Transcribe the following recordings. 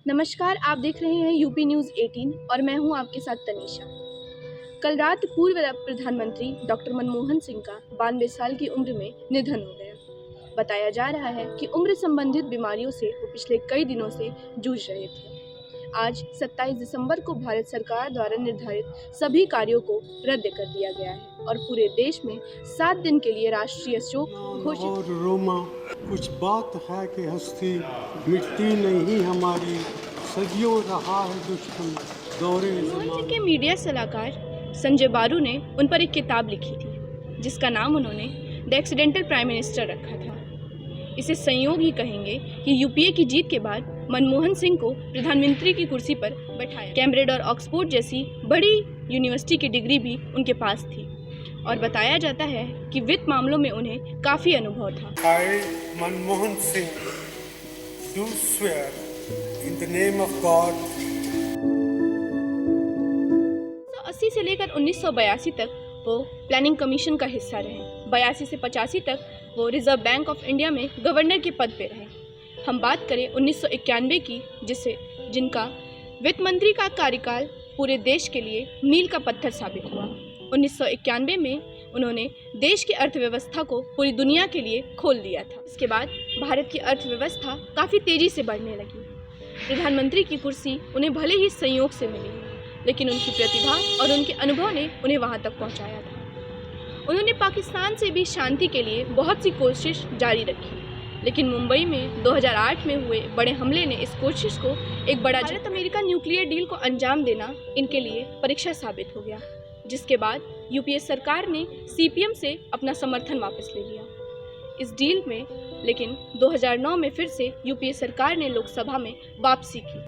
नमस्कार, आप देख रहे हैं यूपी न्यूज़ 18 और मैं हूं आपके साथ तनीषा। कल रात पूर्व प्रधानमंत्री डॉक्टर मनमोहन सिंह का 92 साल की उम्र में निधन हो गया। बताया जा रहा है कि उम्र संबंधित बीमारियों से वो पिछले कई दिनों से जूझ रहे थे। आज 27 दिसंबर को भारत सरकार द्वारा निर्धारित सभी कार्यों को रद्द कर दिया गया है और पूरे देश में 7 दिन के लिए राष्ट्रीय शोक घोषित। और रोमा कुछ बात है कि हस्ती मिटती नहीं हमारी, सदियों रहा है दुश्मन दौरे मनमोहन के मीडिया सलाहकार संजय बारू ने उन पर एक किताब लिखी थी जिसका नाम उन्होंने द एक्सीडेंटल प्राइम मिनिस्टर रखा था। इसे संयोग ही कहेंगे कि यूपीए की जीत के बाद मनमोहन सिंह को प्रधानमंत्री की कुर्सी पर बैठाया। कैम्ब्रिज और ऑक्सफोर्ड जैसी बड़ी यूनिवर्सिटी की डिग्री भी उनके पास थी और बताया जाता है कि वित्त मामलों में उन्हें काफ़ी अनुभव था। I, Manmohan Singh, do swear in the name of God 1980 से लेकर 1982 तक वो प्लानिंग कमीशन का हिस्सा रहे। 82 से 85 तक वो रिजर्व बैंक ऑफ इंडिया में गवर्नर के पद पे रहे। हम बात करें 1991 की, जिनका वित्त मंत्री का कार्यकाल पूरे देश के लिए मील का पत्थर साबित हुआ। 1991 में उन्होंने देश की अर्थव्यवस्था को पूरी दुनिया के लिए खोल दिया था। इसके बाद भारत की अर्थव्यवस्था काफ़ी तेज़ी से बढ़ने लगी। प्रधानमंत्री की कुर्सी उन्हें भले ही संयोग से मिली, लेकिन उनकी प्रतिभा और उनके अनुभव ने उन्हें वहां तक पहुंचाया था। उन्होंने पाकिस्तान से भी शांति के लिए बहुत सी कोशिश जारी रखी, लेकिन मुंबई में 2008 में हुए बड़े हमले ने इस कोशिश को एक बड़ा भारत अमेरिका न्यूक्लियर डील को अंजाम देना इनके लिए परीक्षा साबित हो गया, जिसके बाद यूपीए सरकार ने सीपीएम से अपना समर्थन वापस ले लिया इस डील में। लेकिन 2009 में फिर से यूपीए सरकार ने लोकसभा में वापसी की।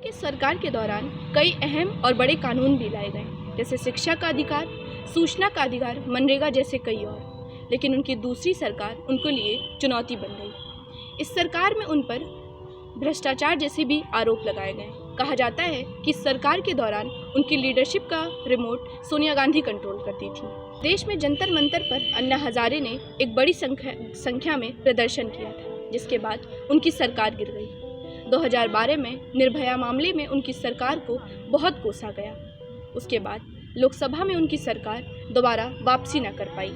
कि सरकार के दौरान कई अहम और बड़े कानून भी लाए गए, जैसे शिक्षा का अधिकार, सूचना का अधिकार, मनरेगा जैसे कई और। लेकिन उनकी दूसरी सरकार उनके लिए चुनौती बन गई। इस सरकार में उन पर भ्रष्टाचार जैसे भी आरोप लगाए गए। कहा जाता है कि इस सरकार के दौरान उनकी लीडरशिप का रिमोट सोनिया गांधी कंट्रोल करती थी। देश में जंतर मंतर पर अन्ना हजारे ने एक बड़ी संख्या में प्रदर्शन किया था, जिसके बाद उनकी सरकार गिर गई। 2012 में निर्भया मामले में उनकी सरकार को बहुत कोसा गया। उसके बाद लोकसभा में उनकी सरकार दोबारा वापसी न कर पाई।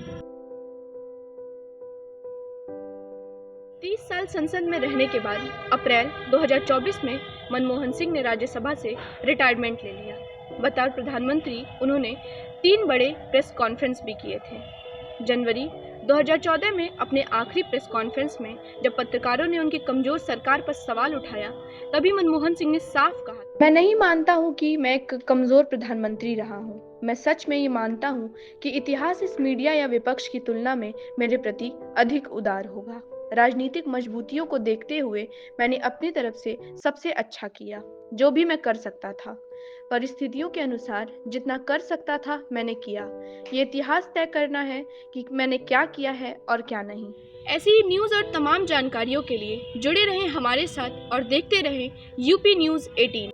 30 साल संसद में रहने के बाद अप्रैल 2024 में मनमोहन सिंह ने राज्यसभा से रिटायरमेंट ले लिया। बतौर प्रधानमंत्री उन्होंने 3 बड़े प्रेस कॉन्फ्रेंस भी किए थे। जनवरी 2014 में अपने आखिरी प्रेस कॉन्फ्रेंस में जब पत्रकारों ने उनकी कमजोर सरकार पर सवाल उठाया, तभी मनमोहन सिंह ने साफ कहा, मैं नहीं मानता हूं कि मैं एक कमजोर प्रधानमंत्री रहा हूं। मैं सच में ये मानता हूं कि इतिहास इस मीडिया या विपक्ष की तुलना में मेरे प्रति अधिक उदार होगा। राजनीतिक मजबूतियों को देखते हुए मैंने अपनी तरफ से सबसे अच्छा किया, जो भी मैं कर सकता था। परिस्थितियों के अनुसार जितना कर सकता था मैंने किया। ये इतिहास तय करना है कि मैंने क्या किया है और क्या नहीं। ऐसी ही न्यूज़ और तमाम जानकारियों के लिए जुड़े रहें हमारे साथ और देखते रहें यूपी न्यूज़ 18।